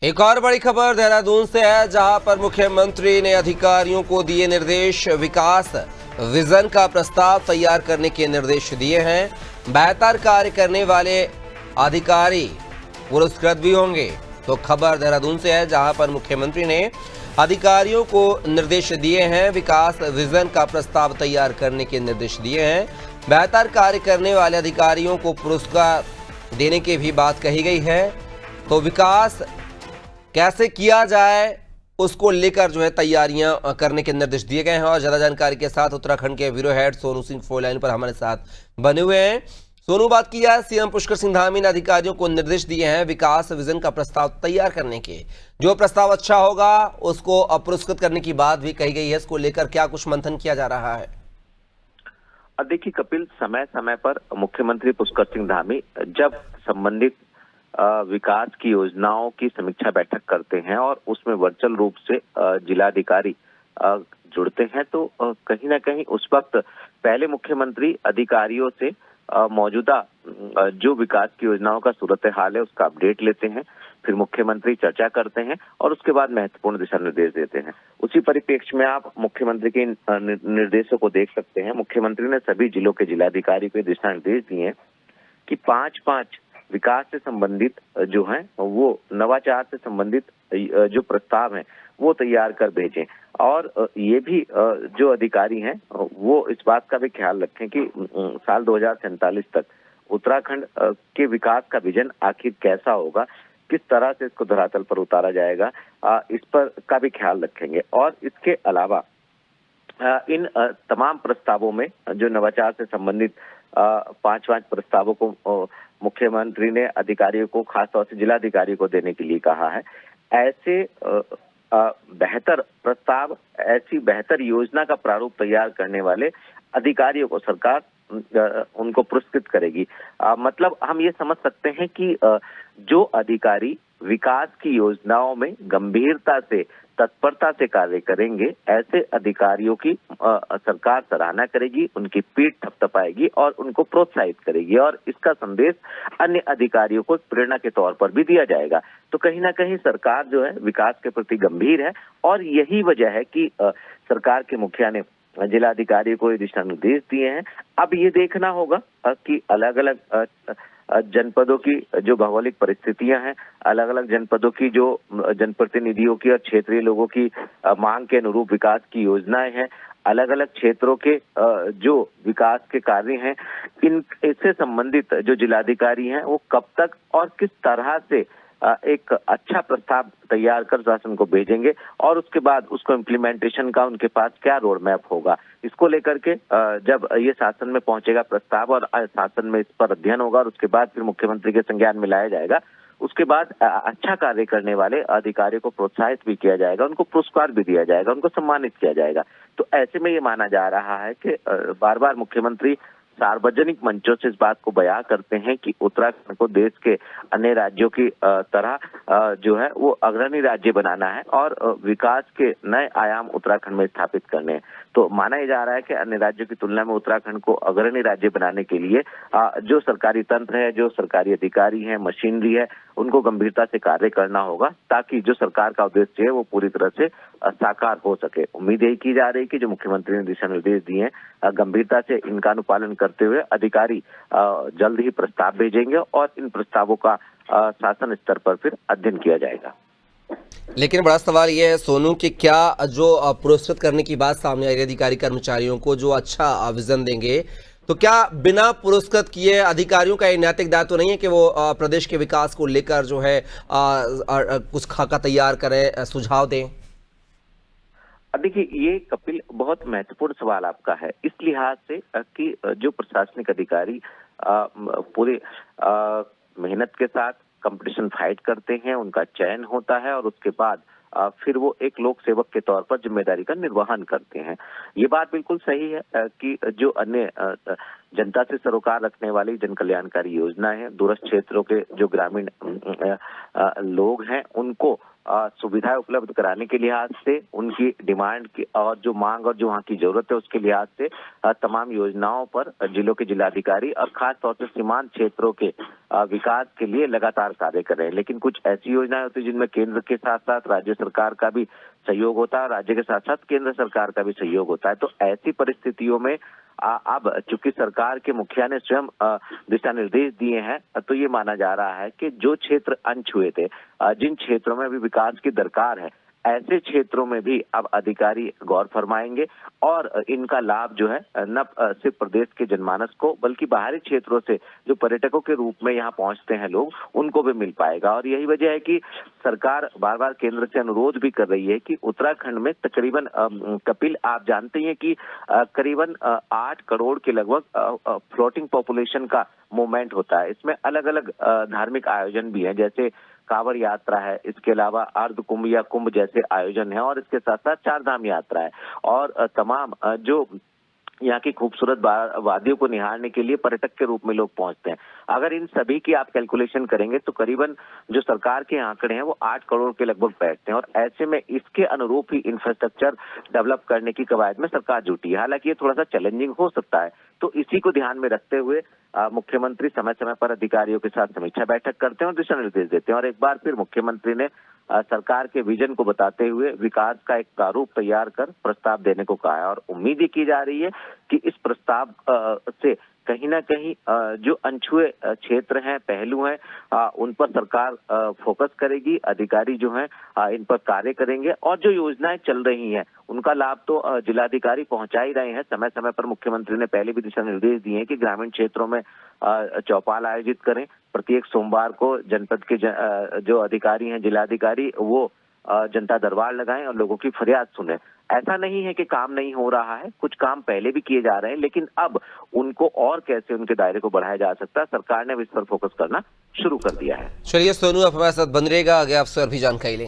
एक और बड़ी खबर देहरादून से है, जहां पर मुख्यमंत्री ने अधिकारियों को दिए निर्देश। विकास विजन का प्रस्ताव तैयार करने के निर्देश दिए हैं। बेहतर कार्य करने वाले अधिकारी पुरस्कृत भी होंगे। तो खबर देहरादून से है, जहां पर मुख्यमंत्री ने अधिकारियों को निर्देश दिए हैं। विकास विजन का प्रस्ताव तैयार करने के निर्देश दिए हैं। बेहतर कार्य करने वाले अधिकारियों को पुरस्कार देने की भी बात कही गई है। तो विकास कैसे किया जाए उसको लेकर जो है तैयारियां करने के निर्देश दिए गए हैं। और ज्यादा जानकारी के साथ उत्तराखंड के bureau head Sonu Singh phone line पर हमारे साथ बने हुए हैं। सोनू, बात की है, सीएम पुष्कर सिंह धामी ने अधिकारियों को निर्देश दिए हैं विकास विजन का प्रस्ताव तैयार करने के। जो प्रस्ताव अच्छा होगा उसको पुरस्कृत करने की बात भी कही गई है। इसको लेकर क्या कुछ मंथन किया जा रहा है? देखिए कपिल, समय समय पर मुख्यमंत्री पुष्कर सिंह धामी जब संबंधित विकास की योजनाओं की समीक्षा बैठक करते हैं और उसमें वर्चुअल रूप से जिलाधिकारी जुड़ते हैं, तो कहीं ना कहीं उस वक्त पहले मुख्यमंत्री अधिकारियों से मौजूदा जो विकास की योजनाओं का सूरत हाल है उसका अपडेट लेते हैं। फिर मुख्यमंत्री चर्चा करते हैं और उसके बाद महत्वपूर्ण दिशा निर्देश देते हैं। उसी परिप्रेक्ष्य में आप मुख्यमंत्री के निर्देशों को देख सकते हैं। मुख्यमंत्री ने सभी जिलों के जिलाधिकारी को दिशा निर्देश दिए हैं कि 5-5 विकास से संबंधित जो है वो नवाचार से संबंधित जो प्रस्ताव हैं वो तैयार कर भेजें। और ये भी जो अधिकारी हैं वो इस बात का भी ख्याल रखें कि साल 2047 तक उत्तराखंड के विकास का विजन आखिर कैसा होगा, किस तरह से इसको धरातल पर उतारा जाएगा, इस पर का भी ख्याल रखेंगे। और इसके अलावा इन तमाम प्रस्तावों में जो नवाचार से संबंधित 5-5 प्रस्तावों को मुख्यमंत्री ने अधिकारियों को, खासतौर से जिलाधिकारी को देने के लिए कहा है। ऐसे बेहतर प्रस्ताव, ऐसी बेहतर योजना का प्रारूप तैयार करने वाले अधिकारियों को सरकार उनको पुरस्कृत करेगी। मतलब हम ये समझ सकते हैं कि जो अधिकारी विकास की योजनाओं में गंभीरता से, तत्परता से कार्य करेंगे, ऐसे अधिकारियों की सरकार सराहना करेगी, उनकी पीठ थपथपाएगी और उनको प्रोत्साहित करेगी। और इसका संदेश अन्य अधिकारियों को प्रेरणा के तौर पर भी दिया जाएगा। तो कहीं ना कहीं सरकार जो है विकास के प्रति गंभीर है और यही वजह है कि सरकार के मुखिया ने जिलाधिकारी को ये दिशा निर्देश दिए हैं। अब ये देखना होगा कि अलग अलग जनपदों की जो भौगोलिक परिस्थितियां हैं, अलग अलग जनपदों की जो जनप्रतिनिधियों की और क्षेत्रीय लोगों की मांग के अनुरूप विकास की योजनाएं हैं, अलग अलग क्षेत्रों के जो विकास के कार्य हैं, इन इससे संबंधित जो जिलाधिकारी हैं वो कब तक और किस तरह से एक अच्छा प्रस्ताव तैयार कर शासन को भेजेंगे और उसके बाद उसको इम्प्लीमेंटेशन का उनके पास क्या रोड मैप होगा, इसको लेकर के जब ये शासन में पहुंचेगा प्रस्ताव और शासन में इस पर अध्ययन होगा और उसके बाद फिर मुख्यमंत्री के संज्ञान में लाया जाएगा। उसके बाद अच्छा कार्य करने वाले अधिकारियों को प्रोत्साहित भी किया जाएगा, उनको पुरस्कार भी दिया जाएगा, उनको सम्मानित किया जाएगा। तो ऐसे में ये माना जा रहा है कि बार बार मुख्यमंत्री सार्वजनिक मंचों से इस बात को बयां करते हैं कि उत्तराखंड को देश के अन्य राज्यों की तरह जो है वो अग्रणी राज्य बनाना है और विकास के नए आयाम उत्तराखंड में स्थापित करने हैं। तो माना ही जा रहा है कि अन्य राज्यों की तुलना में उत्तराखंड को अग्रणी राज्य बनाने के लिए जो सरकारी तंत्र है, जो सरकारी अधिकारी हैं, मशीनरी है, उनको गंभीरता से कार्य करना होगा ताकि जो सरकार का उद्देश्य है वो पूरी तरह से साकार हो सके। उम्मीद यही की जा रही है कि जो मुख्यमंत्री ने दिशा निर्देश दिए हैं गंभीरता से इनका अनुपालन करते हुए अधिकारी जल्द ही प्रस्ताव भेजेंगे और इन प्रस्तावों का शासन स्तर पर फिर अध्ययन किया जाएगा। लेकिन बड़ा सवाल यह है सोनू कि क्या जो पुरस्कृत करने की बात सामने आई, अधिकारी कर्मचारियों को जो अच्छा विजन देंगे, तो क्या बिना पुरस्कृत किए अधिकारियों का ये नैतिक दायित्व नहीं है कि वो प्रदेश के विकास को लेकर जो है कुछ खाका तैयार करें, सुझाव दें? देखिए ये कपिल बहुत महत्वपूर्ण सवाल आपका है, इस लिहाज से कि जो प्रशासनिक अधिकारी पूरे मेहनत के साथ कंपटीशन फाइट करते हैं, उनका चयन होता है और उसके बाद फिर वो एक लोक सेवक के तौर पर जिम्मेदारी का निर्वहन करते हैं। ये बात बिल्कुल सही है कि जो अन्य जनता से सरोकार रखने वाली जन कल्याणकारी योजना है। दूरस्थ क्षेत्रों के जो ग्रामीण लोग हैं उनको सुविधाएं उपलब्ध कराने के लिहाज से, उनकी डिमांड की और जो मांग और जो वहाँ की जरूरत है उसके लिहाज से तमाम योजनाओं पर जिलों के जिलाधिकारी और खास तौर से सीमांत क्षेत्रों के विकास के लिए लगातार कार्य कर रहे हैं। लेकिन कुछ ऐसी योजनाएं होती है जिनमें केंद्र के साथ साथ राज्य सरकार का भी सहयोग होता है, राज्य के साथ साथ केंद्र सरकार का भी सहयोग होता है। तो ऐसी परिस्थितियों में अब चूंकि सरकार के मुखिया ने स्वयं दिशा निर्देश दिए हैं, तो ये माना जा रहा है कि जो क्षेत्र अनछुए थे, जिन क्षेत्रों में अभी विकास की दरकार है, ऐसे क्षेत्रों में भी अब अधिकारी गौर फरमाएंगे और इनका लाभ जो है न सिर्फ प्रदेश के जनमानस को बल्कि बाहरी क्षेत्रों से जो पर्यटकों के रूप में यहाँ पहुंचते हैं लोग, उनको भी मिल पाएगा। और यही वजह है कि सरकार बार बार केंद्र से अनुरोध भी कर रही है कि उत्तराखंड में तकरीबन कपिल, आप जानते हैं कि करीबन 8 करोड़ के लगभग फ्लोटिंग पॉपुलेशन का मूवमेंट होता है। इसमें अलग अलग धार्मिक आयोजन भी हैं, जैसे कांवड़ यात्रा है, इसके अलावा अर्ध कुंभ या कुंभ जैसे आयोजन है और इसके साथ साथ चार धाम यात्रा है और तमाम जो यहाँ की खूबसूरत वादियों को निहारने के लिए पर्यटक के रूप में लोग पहुंचते हैं। अगर इन सभी की आप कैलकुलेशन करेंगे तो करीबन जो सरकार के आंकड़े हैं वो 8 करोड़ के लगभग बैठते हैं और ऐसे में इसके अनुरूप ही इंफ्रास्ट्रक्चर डेवलप करने की कवायद में सरकार जुटी है। हालांकि ये थोड़ा सा चैलेंजिंग हो सकता है, तो इसी को ध्यान में रखते हुए मुख्यमंत्री समय समय पर अधिकारियों के साथ समीक्षा बैठक करते हैं और दिशा निर्देश देते हैं। और एक बार फिर मुख्यमंत्री ने सरकार के विजन को बताते हुए विकास का एक प्रारूप तैयार कर प्रस्ताव देने को कहा है और उम्मीद ये की जा रही है कि इस प्रस्ताव से कहीं ना कहीं जो अनछुए क्षेत्र हैं, पहलू हैं, उन पर सरकार फोकस करेगी, अधिकारी जो हैं इन पर कार्य करेंगे और जो योजनाएं चल रही हैं उनका लाभ तो जिलाधिकारी पहुंचा ही रहे हैं। समय समय पर मुख्यमंत्री ने पहले भी दिशा निर्देश दिए हैं कि ग्रामीण क्षेत्रों में चौपाल आयोजित करें। प्रत्येक सोमवार को जनपद के जो अधिकारी हैं, जिलाधिकारी, वो जनता दरबार लगाएं और लोगों की फरियाद सुने। ऐसा नहीं है कि काम नहीं हो रहा है, कुछ काम पहले भी किए जा रहे हैं, लेकिन अब उनको और कैसे उनके दायरे को बढ़ाया जा सकता है, सरकार ने इस पर फोकस करना शुरू कर दिया है। चलिए सोनू, आप हमारे साथ बन रहेगा, आगे आपसे और भी जानकारी लेंगे।